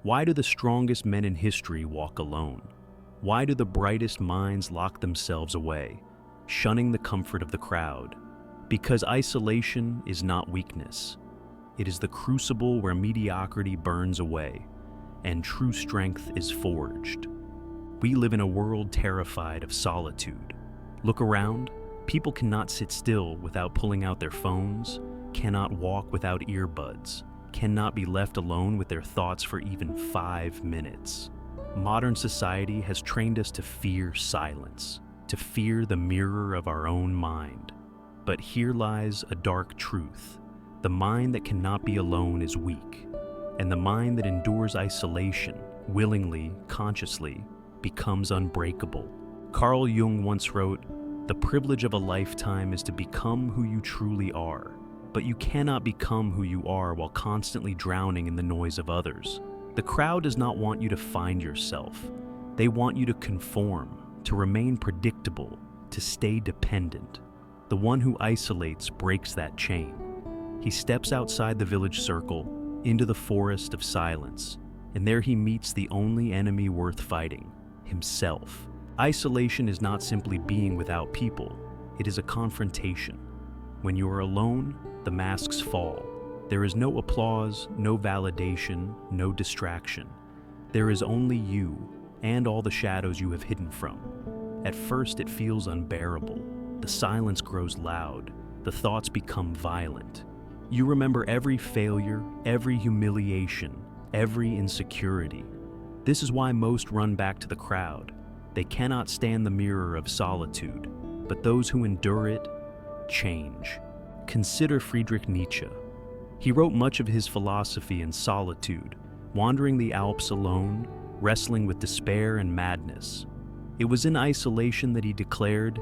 Why do the strongest men in history walk alone? Why do the brightest minds lock themselves away, shunning the comfort of the crowd? Because isolation is not weakness. It is the crucible where mediocrity burns away and true strength is forged. We live in a world terrified of solitude. Look around. People cannot sit still without pulling out their phones, cannot walk without earbuds, cannot be left alone with their thoughts for even 5 minutes. Modern society has trained us to fear silence, to fear the mirror of our own mind. But here lies a dark truth. The mind that cannot be alone is weak, and the mind that endures isolation, willingly, consciously, becomes unbreakable. Carl Jung once wrote, "The privilege of a lifetime is to become who you truly are, but you cannot become who you are while constantly drowning in the noise of others." The crowd does not want you to find yourself. They want you to conform, to remain predictable, to stay dependent. The one who isolates breaks that chain. He steps outside the village circle, into the forest of silence, and there he meets the only enemy worth fighting, himself. Isolation is not simply being without people, it is a confrontation. When you are alone, the masks fall. There is no applause, no validation, no distraction. There is only you and all the shadows you have hidden from. At first it feels unbearable. The silence grows loud. The thoughts become violent. You remember every failure, every humiliation, every insecurity. This is why most run back to the crowd. They cannot stand the mirror of solitude, but those who endure it change. Consider Friedrich Nietzsche. He wrote much of his philosophy in solitude, wandering the Alps alone, wrestling with despair and madness. It was in isolation that he declared,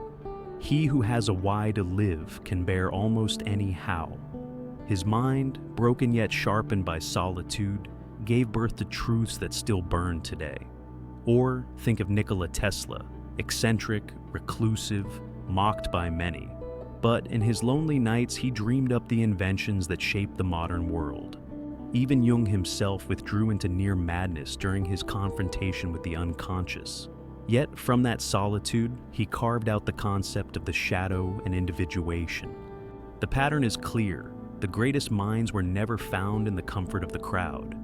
"He who has a why to live can bear almost any how." His mind, broken yet sharpened by solitude, gave birth to truths that still burn today. Or think of Nikola Tesla, eccentric, reclusive, mocked by many. But in his lonely nights, he dreamed up the inventions that shaped the modern world. Even Jung himself withdrew into near madness during his confrontation with the unconscious. Yet from that solitude, he carved out the concept of the shadow and individuation. The pattern is clear. The greatest minds were never found in the comfort of the crowd.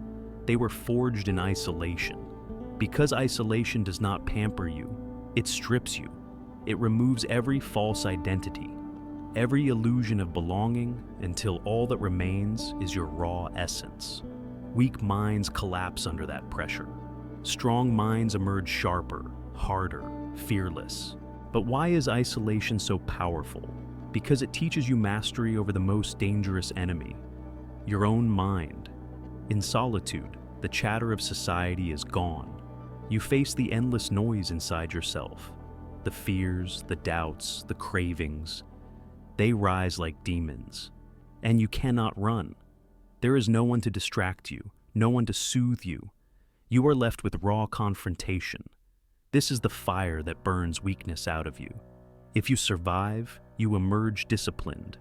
They were forged in isolation. Because isolation does not pamper you, it strips you. It removes every false identity, every illusion of belonging, until all that remains is your raw essence. Weak minds collapse under that pressure. Strong minds emerge sharper, harder, fearless. But why is isolation so powerful? Because it teaches you mastery over the most dangerous enemy, your own mind. In solitude, the chatter of society is gone. You face the endless noise inside yourself. The fears, the doubts, the cravings. They rise like demons. And you cannot run. There is no one to distract you, no one to soothe you. You are left with raw confrontation. This is the fire that burns weakness out of you. If you survive, you emerge disciplined.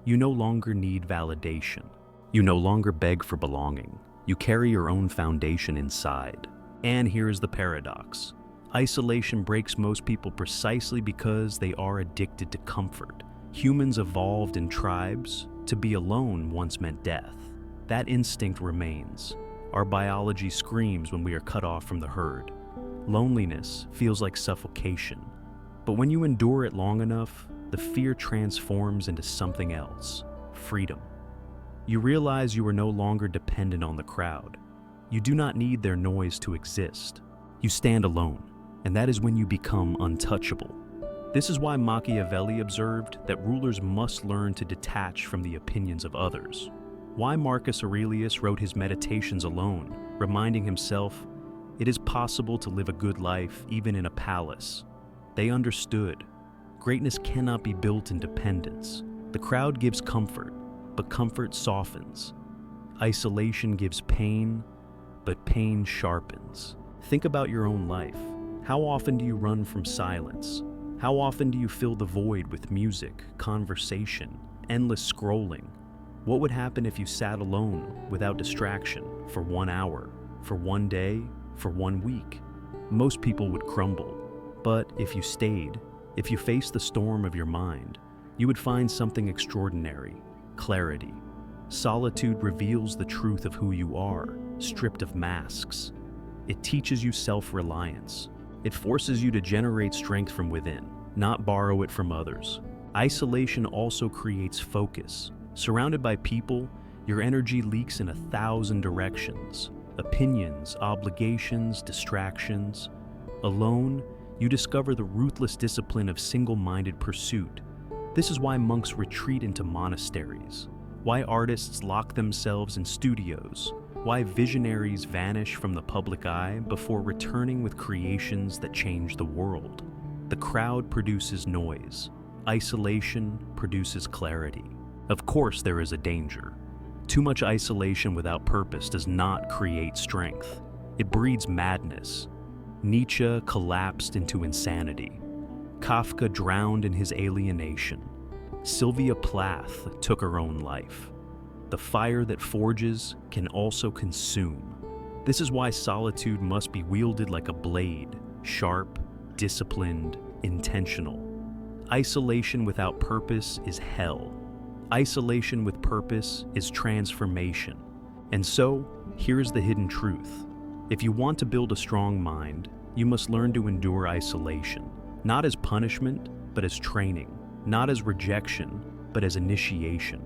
You no longer need validation. You no longer beg for belonging. You carry your own foundation inside. And here is the paradox. Isolation breaks most people precisely because they are addicted to comfort. Humans evolved in tribes. To be alone once meant death. That instinct remains. Our biology screams when we are cut off from the herd. Loneliness feels like suffocation. But when you endure it long enough, the fear transforms into something else, freedom. You realize you are no longer dependent on the crowd. You do not need their noise to exist. You stand alone, and that is when you become untouchable. This is why Machiavelli observed that rulers must learn to detach from the opinions of others. Why Marcus Aurelius wrote his meditations alone, reminding himself, it is possible to live a good life even in a palace. They understood. Greatness cannot be built in dependence. The crowd gives comfort, but comfort softens. Isolation gives pain, but pain sharpens. Think about your own life. How often do you run from silence? How often do you fill the void with music, conversation, endless scrolling? What would happen if you sat alone, without distraction, for 1 hour? for one day, for 1 week. Most people would crumble. But if you stayed, if you faced the storm of your mind, you would find something extraordinary: clarity. Solitude reveals the truth of who you are, stripped of masks. It teaches you self-reliance. It forces you to generate strength from within, not borrow it from others. Isolation also creates focus. Surrounded by people, your energy leaks in 1,000 directions: opinions, obligations, distractions. Alone, you discover the ruthless discipline of single-minded pursuit. This is why monks retreat into monasteries, why artists lock themselves in studios, why visionaries vanish from the public eye before returning with creations that change the world. The crowd produces noise. Isolation produces clarity. Of course, there is a danger. Too much isolation without purpose does not create strength. It breeds madness. Nietzsche collapsed into insanity. Kafka drowned in his alienation. Sylvia Plath took her own life. The fire that forges can also consume. This is why solitude must be wielded like a blade, sharp, disciplined, intentional. Isolation without purpose is hell. Isolation with purpose is transformation. And so, here's the hidden truth. If you want to build a strong mind, you must learn to endure isolation, not as punishment, but as training, not as rejection, but as initiation.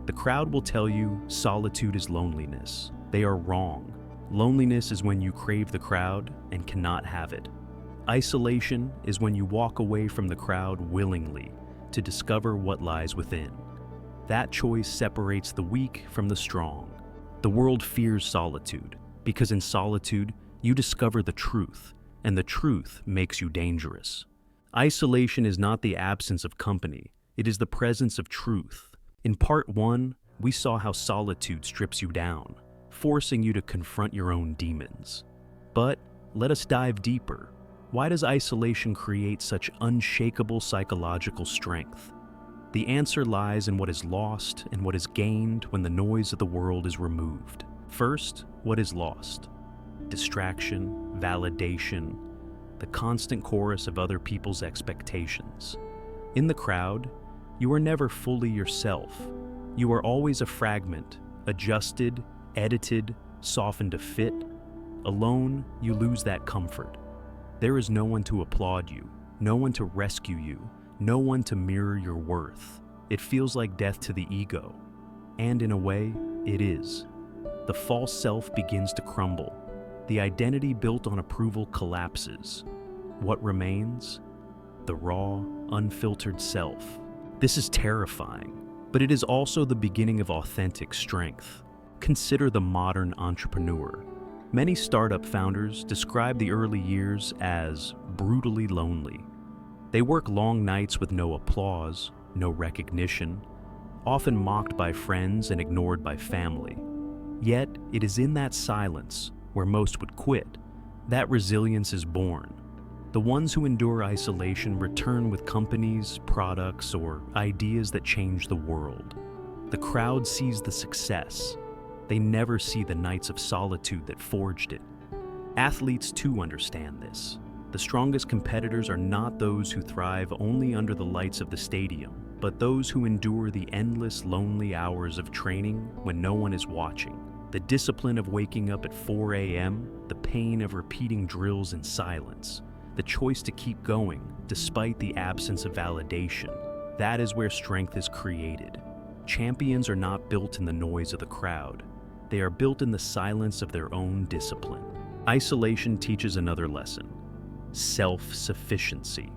The crowd will tell you solitude is loneliness. They are wrong. Loneliness is when you crave the crowd and cannot have it. Isolation is when you walk away from the crowd willingly to discover what lies within. That choice separates the weak from the strong. The world fears solitude because in solitude you discover the truth, and the truth makes you dangerous. Isolation is not the absence of company, it is the presence of truth. In part 1, we saw how solitude strips you down, forcing you to confront your own demons. But let us dive deeper. Why does isolation create such unshakable psychological strength? The answer lies in what is lost and what is gained when the noise of the world is removed. First, what is lost? Distraction, validation, the constant chorus of other people's expectations. In the crowd, you are never fully yourself. You are always a fragment, adjusted, edited, softened to fit. Alone, you lose that comfort. There is no one to applaud you, no one to rescue you, no one to mirror your worth. It feels like death to the ego. And in a way, it is. The false self begins to crumble. The identity built on approval collapses. What remains? The raw, unfiltered self. This is terrifying, but it is also the beginning of authentic strength. Consider the modern entrepreneur. Many startup founders describe the early years as brutally lonely. They work long nights with no applause, no recognition, often mocked by friends and ignored by family. Yet, it is in that silence, where most would quit, that resilience is born. The ones who endure isolation return with companies, products, or ideas that change the world. The crowd sees the success. They never see the nights of solitude that forged it. Athletes too understand this. The strongest competitors are not those who thrive only under the lights of the stadium, but those who endure the endless, lonely hours of training when no one is watching. The discipline of waking up at 4 a.m., the pain of repeating drills in silence, the choice to keep going despite the absence of validation. That is where strength is created. Champions are not built in the noise of the crowd. They are built in the silence of their own discipline. Isolation teaches another lesson: self-sufficiency.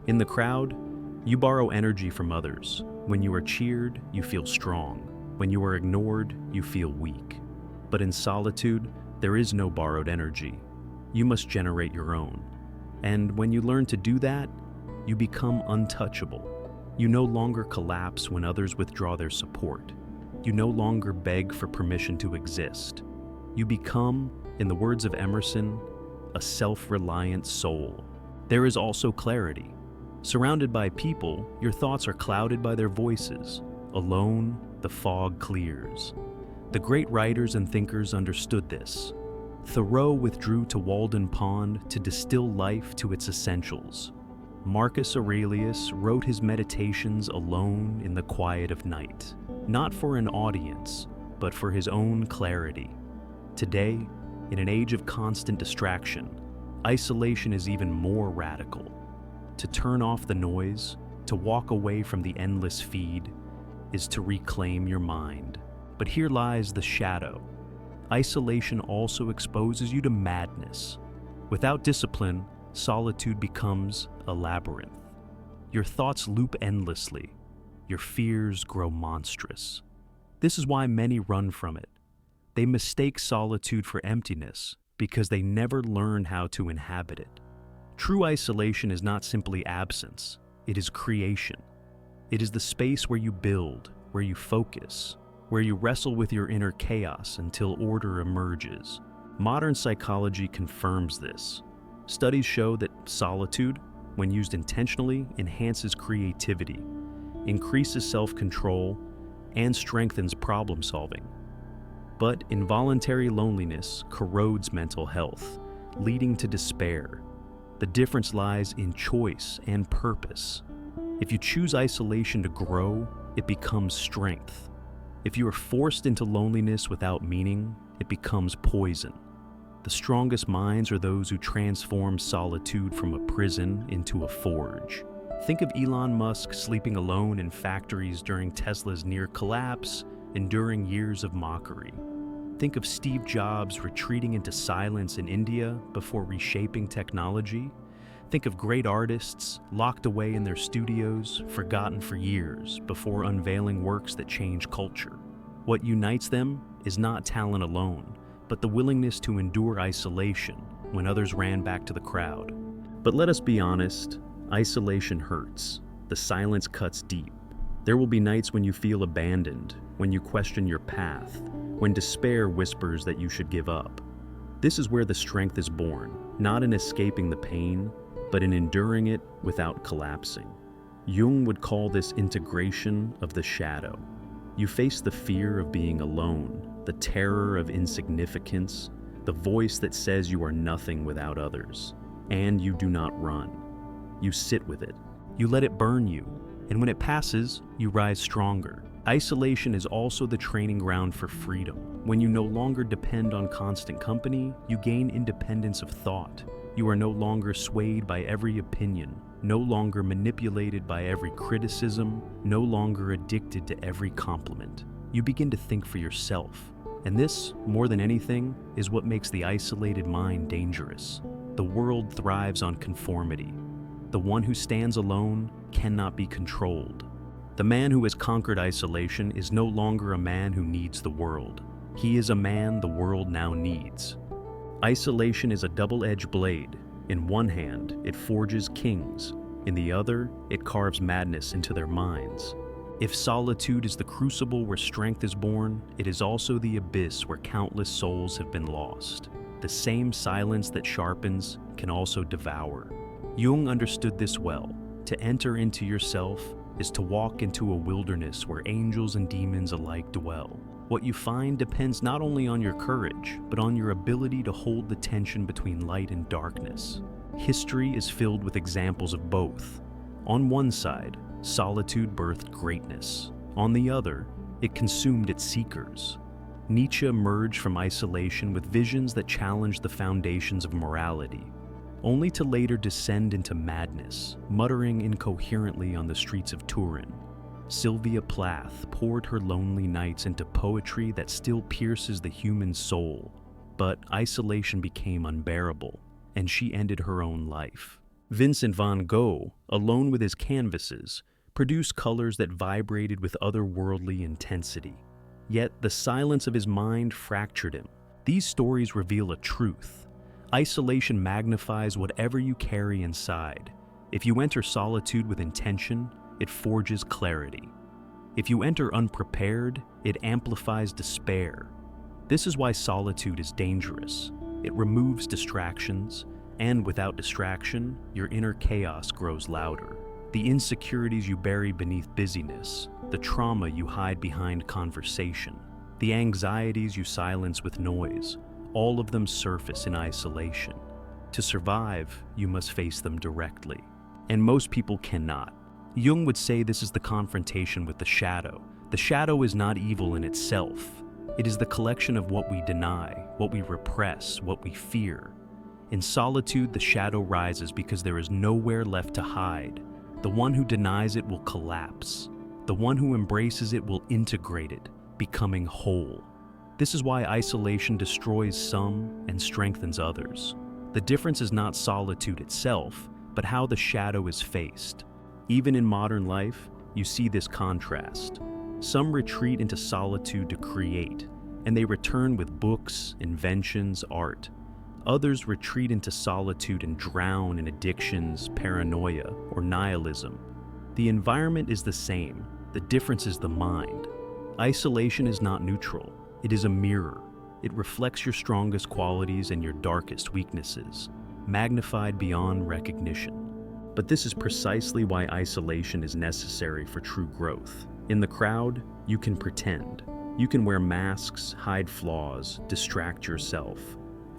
In the crowd, you borrow energy from others. When you are cheered, you feel strong. When you are ignored, you feel weak. But in solitude, there is no borrowed energy. You must generate your own. And when you learn to do that, you become untouchable. You no longer collapse when others withdraw their support. You no longer beg for permission to exist. You become, in the words of Emerson, a self-reliant soul. There is also clarity. Surrounded by people, your thoughts are clouded by their voices. Alone, the fog clears. The great writers and thinkers understood this. Thoreau withdrew to Walden Pond to distill life to its essentials. Marcus Aurelius wrote his meditations alone in the quiet of night, not for an audience, but for his own clarity. Today, in an age of constant distraction, isolation is even more radical. To turn off the noise, to walk away from the endless feed, is to reclaim your mind. But here lies the shadow. Isolation also exposes you to madness. Without discipline, solitude becomes a labyrinth. Your thoughts loop endlessly. Your fears grow monstrous. This is why many run from it. They mistake solitude for emptiness because they never learn how to inhabit it. True isolation is not simply absence, it is creation. It is the space where you build, where you focus, where you wrestle with your inner chaos until order emerges. Modern psychology confirms this. Studies show that solitude, when used intentionally, enhances creativity, increases self-control, and strengthens problem-solving. But involuntary loneliness corrodes mental health, leading to despair. The difference lies in choice and purpose. If you choose isolation to grow, it becomes strength. If you are forced into loneliness without meaning, it becomes poison. The strongest minds are those who transform solitude from a prison into a forge. Think of Elon Musk sleeping alone in factories during Tesla's near collapse, enduring years of mockery. Think of Steve Jobs retreating into silence in India before reshaping technology. Think of great artists locked away in their studios, forgotten for years, before unveiling works that change culture. What unites them is not talent alone, but the willingness to endure isolation when others ran back to the crowd. But let us be honest, isolation hurts. The silence cuts deep. There will be nights when you feel abandoned, when you question your path, when despair whispers that you should give up. This is where the strength is born, not in escaping the pain, but in enduring it without collapsing. Jung would call this integration of the shadow. You face the fear of being alone, the terror of insignificance, the voice that says you are nothing without others, and you do not run. You sit with it. You let it burn you, and when it passes, you rise stronger. Isolation is also the training ground for freedom. When you no longer depend on constant company, you gain independence of thought. You are no longer swayed by every opinion, no longer manipulated by every criticism, no longer addicted to every compliment. You begin to think for yourself. And this, more than anything, is what makes the isolated mind dangerous. The world thrives on conformity. The one who stands alone cannot be controlled. The man who has conquered isolation is no longer a man who needs the world. He is a man the world now needs. Isolation is a double-edged blade. In one hand, it forges kings. In the other, it carves madness into their minds. If solitude is the crucible where strength is born, it is also the abyss where countless souls have been lost. The same silence that sharpens can also devour. Jung understood this well. To enter into yourself is to walk into a wilderness where angels and demons alike dwell. What you find depends not only on your courage, but on your ability to hold the tension between light and darkness. History is filled with examples of both. On one side, solitude birthed greatness. On the other, it consumed its seekers. Nietzsche emerged from isolation with visions that challenged the foundations of morality, only to later descend into madness, muttering incoherently on the streets of Turin. Sylvia Plath poured her lonely nights into poetry that still pierces the human soul, but isolation became unbearable, and she ended her own life. Vincent van Gogh, alone with his canvases, produced colors that vibrated with otherworldly intensity. Yet the silence of his mind fractured him. These stories reveal a truth. Isolation magnifies whatever you carry inside. If you enter solitude with intention, it forges clarity. If you enter unprepared, it amplifies despair. This is why solitude is dangerous. It removes distractions, and without distraction, your inner chaos grows louder. The insecurities you bury beneath busyness, the trauma you hide behind conversation, the anxieties you silence with noise, All of them surface in isolation. To survive, you must face them directly. And most people cannot. Jung would say this is the confrontation with the shadow. The shadow is not evil in itself. It is the collection of what we deny, what we repress, what we fear. In solitude, the shadow rises because there is nowhere left to hide. The one who denies it will collapse. The one who embraces it will integrate it, becoming whole. This is why isolation destroys some and strengthens others. The difference is not solitude itself, but how the shadow is faced. Even in modern life, you see this contrast. Some retreat into solitude to create, and they return with books, inventions, art. Others retreat into solitude and drown in addictions, paranoia, or nihilism. The environment is the same. The difference is the mind. Isolation is not neutral. It is a mirror. It reflects your strongest qualities and your darkest weaknesses, magnified beyond recognition. But this is precisely why isolation is necessary for true growth. In the crowd, you can pretend. You can wear masks, hide flaws, distract yourself.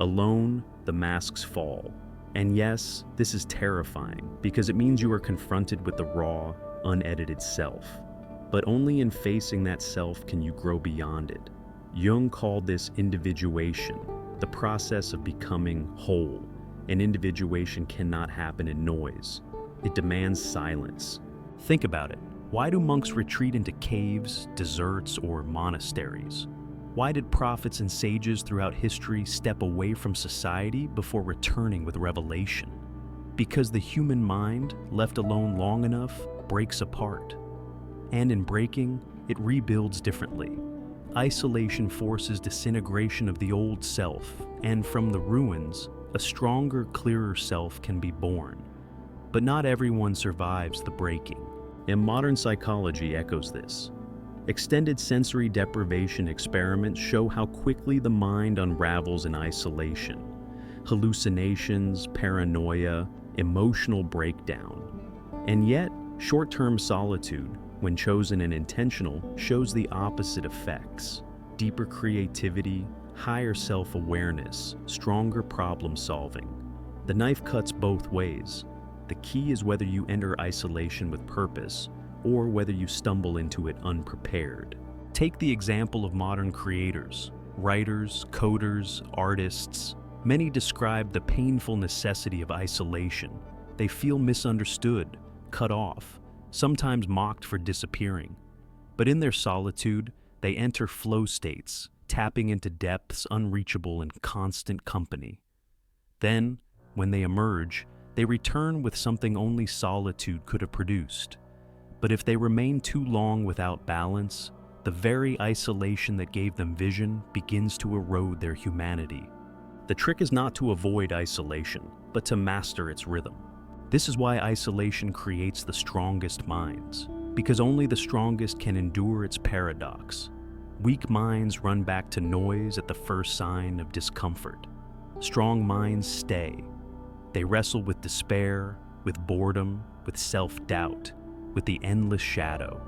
Alone, the masks fall. And yes, this is terrifying because it means you are confronted with the raw, unedited self. But only in facing that self can you grow beyond it. Jung called this individuation, the process of becoming whole. And individuation cannot happen in noise. It demands silence. Think about it. Why do monks retreat into caves, deserts, or monasteries? Why did prophets and sages throughout history step away from society before returning with revelation? Because the human mind, left alone long enough, breaks apart. And in breaking, it rebuilds differently. Isolation forces disintegration of the old self, and from the ruins, a stronger, clearer self can be born. But not everyone survives the breaking. And modern psychology echoes this. Extended sensory deprivation experiments show how quickly the mind unravels in isolation. Hallucinations, paranoia, emotional breakdown. And yet, short-term solitude, when chosen and intentional, shows the opposite effects. Deeper creativity, higher self-awareness, stronger problem-solving. The knife cuts both ways. The key is whether you enter isolation with purpose or whether you stumble into it unprepared. Take the example of modern creators, writers, coders, artists. Many describe the painful necessity of isolation. They feel misunderstood, cut off, sometimes mocked for disappearing. But in their solitude, they enter flow states, tapping into depths unreachable in constant company. Then, when they emerge, they return with something only solitude could have produced. But if they remain too long without balance, the very isolation that gave them vision begins to erode their humanity. The trick is not to avoid isolation, but to master its rhythm. This is why isolation creates the strongest minds, because only the strongest can endure its paradox. Weak minds run back to noise at the first sign of discomfort. Strong minds stay. They wrestle with despair, with boredom, with self-doubt, with the endless shadow.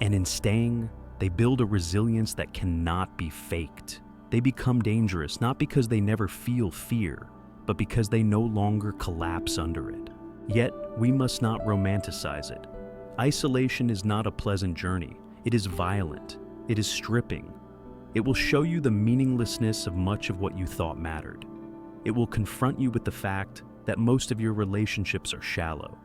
And in staying, they build a resilience that cannot be faked. They become dangerous not because they never feel fear, but because they no longer collapse under it. Yet, we must not romanticize it. Isolation is not a pleasant journey. It is violent. It is stripping. It will show you the meaninglessness of much of what you thought mattered. It will confront you with the fact that most of your relationships are shallow.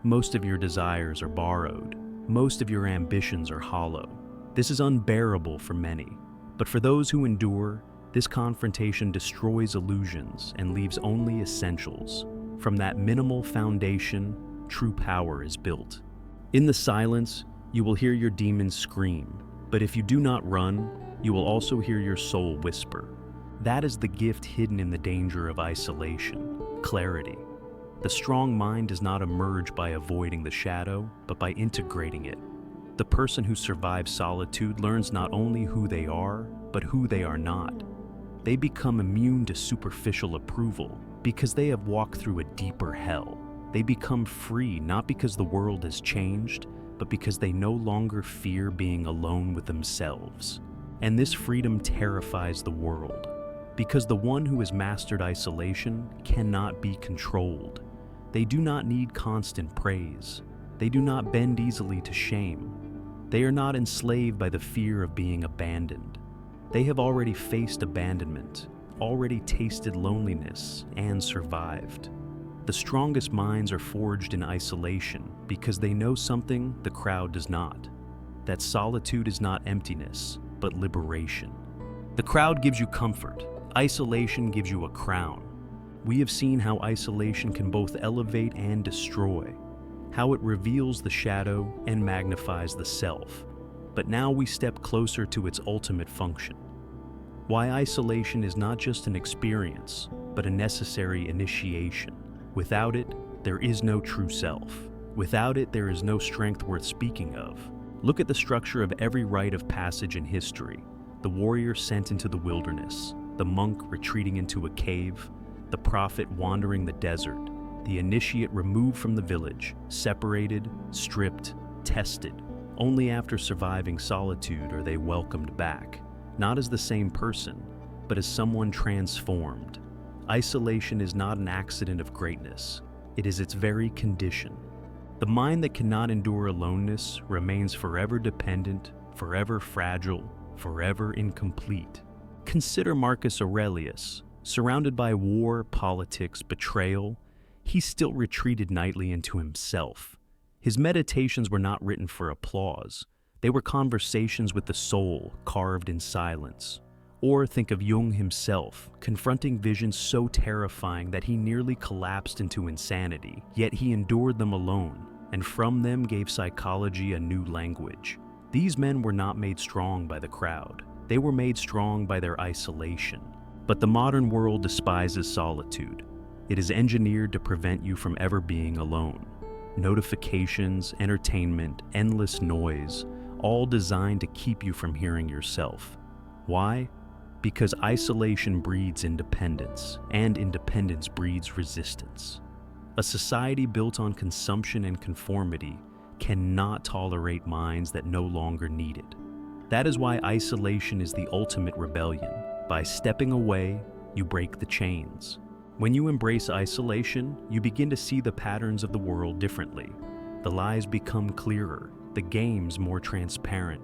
Most of your desires are borrowed. Most of your ambitions are hollow. This is unbearable for many. But for those who endure, this confrontation destroys illusions and leaves only essentials. From that minimal foundation, true power is built. In the silence, you will hear your demons scream. But if you do not run, you will also hear your soul whisper. That is the gift hidden in the danger of isolation, clarity. The strong mind does not emerge by avoiding the shadow, but by integrating it. The person who survives solitude learns not only who they are, but who they are not. They become immune to superficial approval because they have walked through a deeper hell. They become free not because the world has changed, but because they no longer fear being alone with themselves. And this freedom terrifies the world. Because the one who has mastered isolation cannot be controlled. They do not need constant praise. They do not bend easily to shame. They are not enslaved by the fear of being abandoned. They have already faced abandonment, already tasted loneliness, and survived. The strongest minds are forged in isolation because they know something the crowd does not. That solitude is not emptiness, but liberation. The crowd gives you comfort. Isolation gives you a crown. We have seen how isolation can both elevate and destroy, how it reveals the shadow and magnifies the self. But now we step closer to its ultimate function. Why isolation is not just an experience, but a necessary initiation. Without it, there is no true self. Without it, there is no strength worth speaking of. Look at the structure of every rite of passage in history. The warrior sent into the wilderness, the monk retreating into a cave, the prophet wandering the desert, the initiate removed from the village, separated, stripped, tested. Only after surviving solitude are they welcomed back, not as the same person, but as someone transformed. Isolation is not an accident of greatness. It is its very condition. The mind that cannot endure aloneness remains forever dependent, forever fragile, forever incomplete. Consider Marcus Aurelius. Surrounded by war, politics, betrayal, he still retreated nightly into himself. His meditations were not written for applause. They were conversations with the soul, carved in silence. Or think of Jung himself, confronting visions so terrifying that he nearly collapsed into insanity, yet he endured them alone, and from them gave psychology a new language. These men were not made strong by the crowd. They were made strong by their isolation. But the modern world despises solitude. It is engineered to prevent you from ever being alone. Notifications, entertainment, endless noise, all designed to keep you from hearing yourself. Why? Because isolation breeds independence, and independence breeds resistance. A society built on consumption and conformity cannot tolerate minds that no longer need it. That is why isolation is the ultimate rebellion. By stepping away, you break the chains. When you embrace isolation, you begin to see the patterns of the world differently. The lies become clearer, the games more transparent.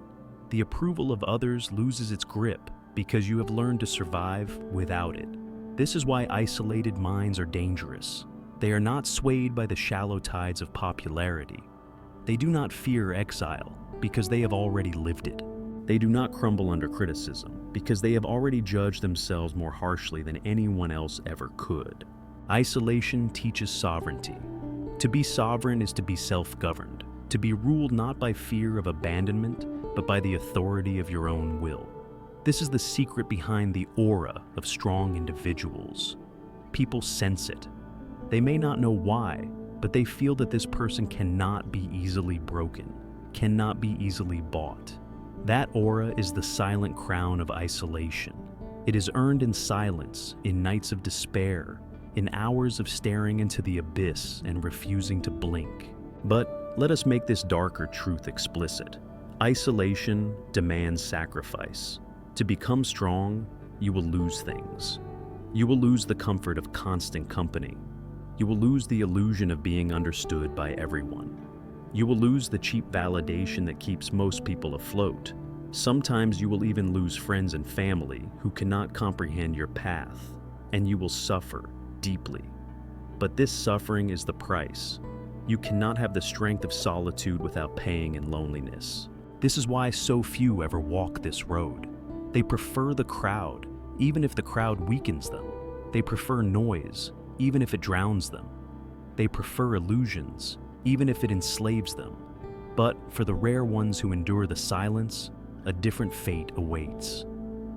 The approval of others loses its grip because you have learned to survive without it. This is why isolated minds are dangerous. They are not swayed by the shallow tides of popularity. They do not fear exile because they have already lived it. They do not crumble under criticism because they have already judged themselves more harshly than anyone else ever could. Isolation teaches sovereignty. To be sovereign is to be self-governed, to be ruled not by fear of abandonment, but by the authority of your own will. This is the secret behind the aura of strong individuals. People sense it. They may not know why, but they feel that this person cannot be easily broken, cannot be easily bought. That aura is the silent crown of isolation. It is earned in silence, in nights of despair, in hours of staring into the abyss and refusing to blink. But let us make this darker truth explicit. Isolation demands sacrifice. To become strong, you will lose things. You will lose the comfort of constant company. You will lose the illusion of being understood by everyone. You will lose the cheap validation that keeps most people afloat. Sometimes you will even lose friends and family who cannot comprehend your path, and you will suffer deeply. But this suffering is the price. You cannot have the strength of solitude without paying in loneliness. This is why so few ever walk this road. They prefer the crowd, even if the crowd weakens them. They prefer noise, even if it drowns them. They prefer illusions, even if it enslaves them. But for the rare ones who endure the silence, a different fate awaits.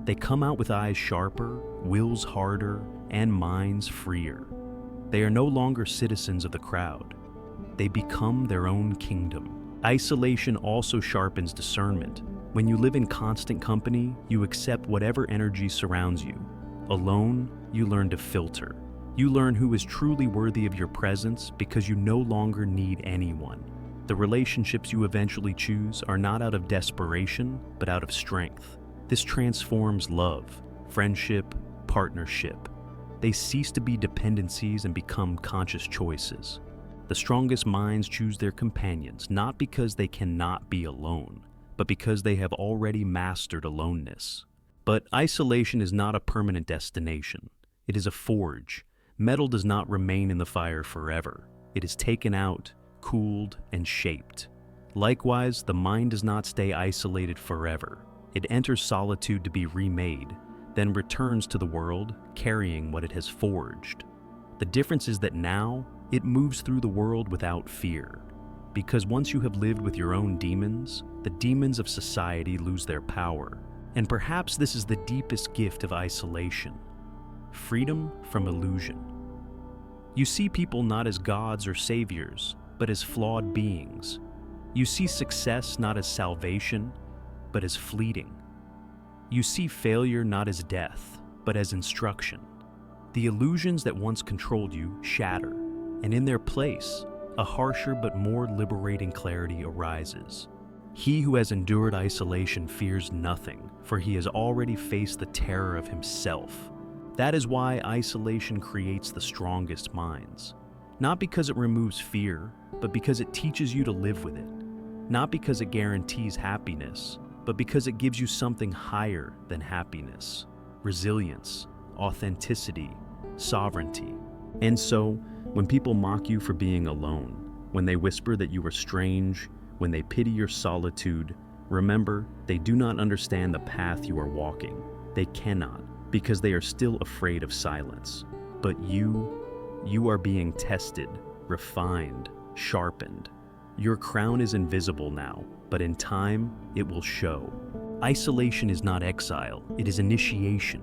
They come out with eyes sharper, wills harder, and minds freer. They are no longer citizens of the crowd. They become their own kingdom. Isolation also sharpens discernment. When you live in constant company, you accept whatever energy surrounds you. Alone, you learn to filter. You learn who is truly worthy of your presence because you no longer need anyone. The relationships you eventually choose are not out of desperation, but out of strength. This transforms love, friendship, partnership. They cease to be dependencies and become conscious choices. The strongest minds choose their companions not because they cannot be alone, but because they have already mastered aloneness. But isolation is not a permanent destination. It is a forge. Metal does not remain in the fire forever. It is taken out, cooled, and shaped. Likewise, the mind does not stay isolated forever. It enters solitude to be remade, then returns to the world carrying what it has forged. The difference is that now it moves through the world without fear. Because once you have lived with your own demons, the demons of society lose their power. And perhaps this is the deepest gift of isolation: freedom from illusion. You see people not as gods or saviors, but as flawed beings. You see success not as salvation, but as fleeting. You see failure not as death, but as instruction. The illusions that once controlled you shatter, and in their place, a harsher but more liberating clarity arises. He who has endured isolation fears nothing, for he has already faced the terror of himself. That is why isolation creates the strongest minds. Not because it removes fear, but because it teaches you to live with it. Not because it guarantees happiness, but because it gives you something higher than happiness: resilience, authenticity, sovereignty. And so, when people mock you for being alone, when they whisper that you are strange, when they pity your solitude, remember, they do not understand the path you are walking. They cannot, because they are still afraid of silence. But you are being tested, refined, sharpened. Your crown is invisible now, but in time, it will show. Isolation is not exile, it is initiation.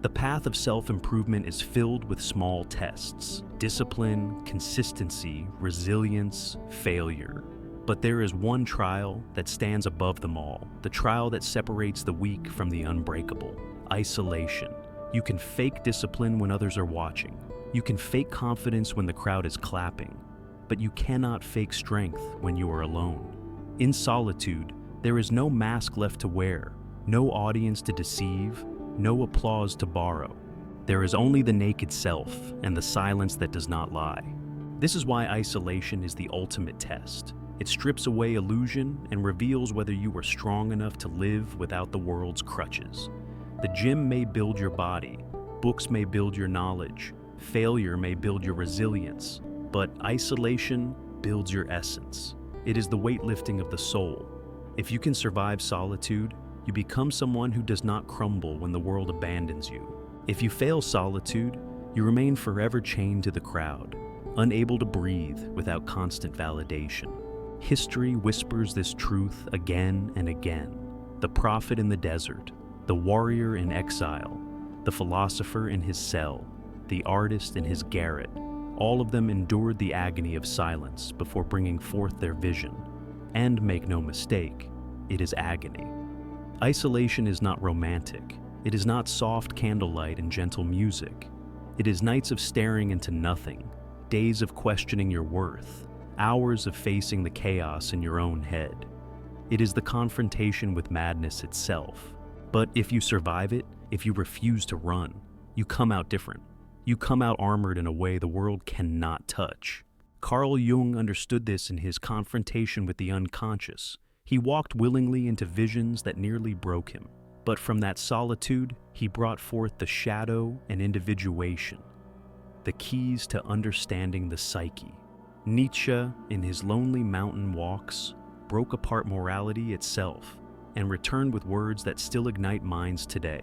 The path of self-improvement is filled with small tests: discipline, consistency, resilience, failure. But there is one trial that stands above them all, the trial that separates the weak from the unbreakable: isolation. You can fake discipline when others are watching. You can fake confidence when the crowd is clapping. But you cannot fake strength when you are alone. In solitude, there is no mask left to wear, no audience to deceive, no applause to borrow. There is only the naked self and the silence that does not lie. This is why isolation is the ultimate test. It strips away illusion and reveals whether you are strong enough to live without the world's crutches. The gym may build your body, books may build your knowledge, failure may build your resilience, but isolation builds your essence. It is the weightlifting of the soul. If you can survive solitude, you become someone who does not crumble when the world abandons you. If you fail solitude, you remain forever chained to the crowd, unable to breathe without constant validation. History whispers this truth again and again. The prophet in the desert, the warrior in exile, the philosopher in his cell, the artist in his garret, all of them endured the agony of silence before bringing forth their vision. And make no mistake, it is agony. Isolation is not romantic. It is not soft candlelight and gentle music. It is nights of staring into nothing, days of questioning your worth, hours of facing the chaos in your own head. It is the confrontation with madness itself. But if you survive it, if you refuse to run, you come out different. You come out armored in a way the world cannot touch. Carl Jung understood this in his confrontation with the unconscious. He walked willingly into visions that nearly broke him. But from that solitude, he brought forth the shadow and individuation, the keys to understanding the psyche. Nietzsche, in his lonely mountain walks, broke apart morality itself and returned with words that still ignite minds today.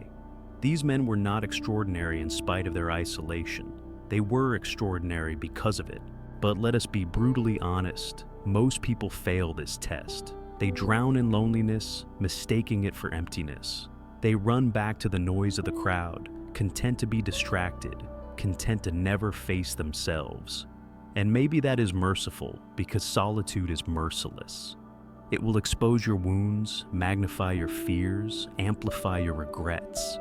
These men were not extraordinary in spite of their isolation. They were extraordinary because of it. But let us be brutally honest, most people fail this test. They drown in loneliness, mistaking it for emptiness. They run back to the noise of the crowd, content to be distracted, content to never face themselves. And maybe that is merciful, because solitude is merciless. It will expose your wounds, magnify your fears, amplify your regrets.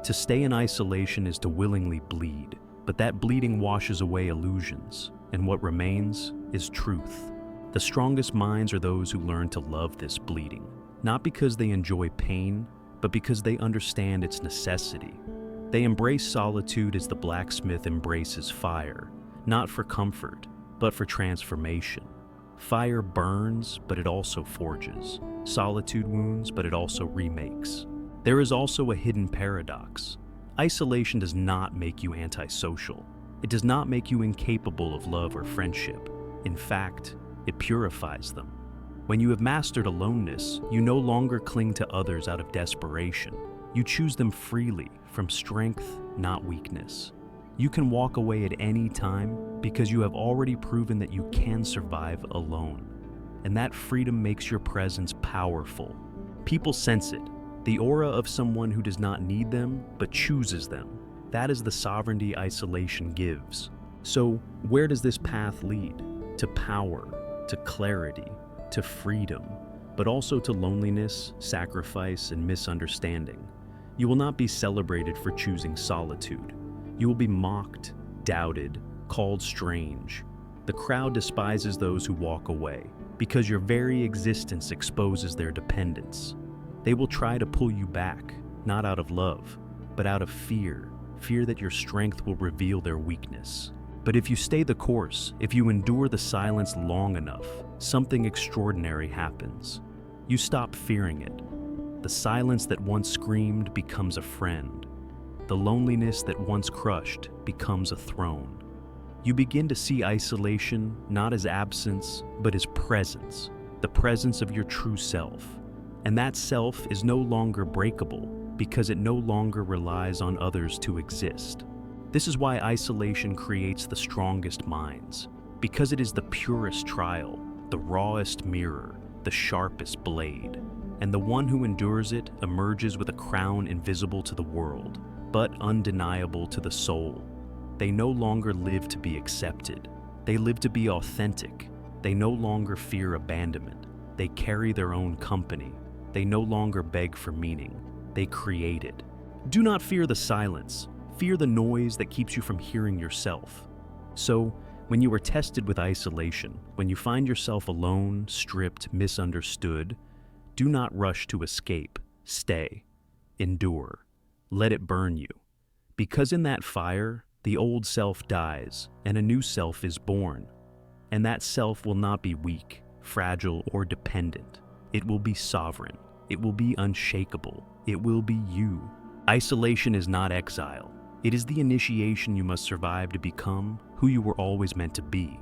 To stay in isolation is to willingly bleed, but that bleeding washes away illusions, and what remains is truth. The strongest minds are those who learn to love this bleeding, not because they enjoy pain, but because they understand its necessity. They embrace solitude as the blacksmith embraces fire, not for comfort, but for transformation. Fire burns, but it also forges. Solitude wounds, but it also remakes. There is also a hidden paradox. Isolation does not make you antisocial. It does not make you incapable of love or friendship. In fact, it purifies them. When you have mastered aloneness, you no longer cling to others out of desperation. You choose them freely, from strength, not weakness. You can walk away at any time because you have already proven that you can survive alone. And that freedom makes your presence powerful. People sense it, the aura of someone who does not need them but chooses them. That is the sovereignty isolation gives. So, where does this path lead? To power, to clarity, to freedom, but also to loneliness, sacrifice, and misunderstanding. You will not be celebrated for choosing solitude. You will be mocked, doubted, called strange. The crowd despises those who walk away because your very existence exposes their dependence. They will try to pull you back, not out of love, but out of fear that your strength will reveal their weakness. But if you stay the course, if you endure the silence long enough, something extraordinary happens. You stop fearing it. The silence that once screamed becomes a friend. The loneliness that once crushed becomes a throne. You begin to see isolation not as absence, but as presence, the presence of your true self. And that self is no longer breakable because it no longer relies on others to exist. This is why isolation creates the strongest minds, because it is the purest trial, the rawest mirror, the sharpest blade. And the one who endures it emerges with a crown invisible to the world, but undeniable to the soul. They no longer live to be accepted. They live to be authentic. They no longer fear abandonment. They carry their own company. They no longer beg for meaning. They create it. Do not fear the silence. Fear the noise that keeps you from hearing yourself. So, when you are tested with isolation, when you find yourself alone, stripped, misunderstood, do not rush to escape. Stay. Endure. Let it burn you. Because in that fire, the old self dies and a new self is born. And that self will not be weak, fragile, or dependent. It will be sovereign. It will be unshakable. It will be you. Isolation is not exile. It is the initiation you must survive to become who you were always meant to be.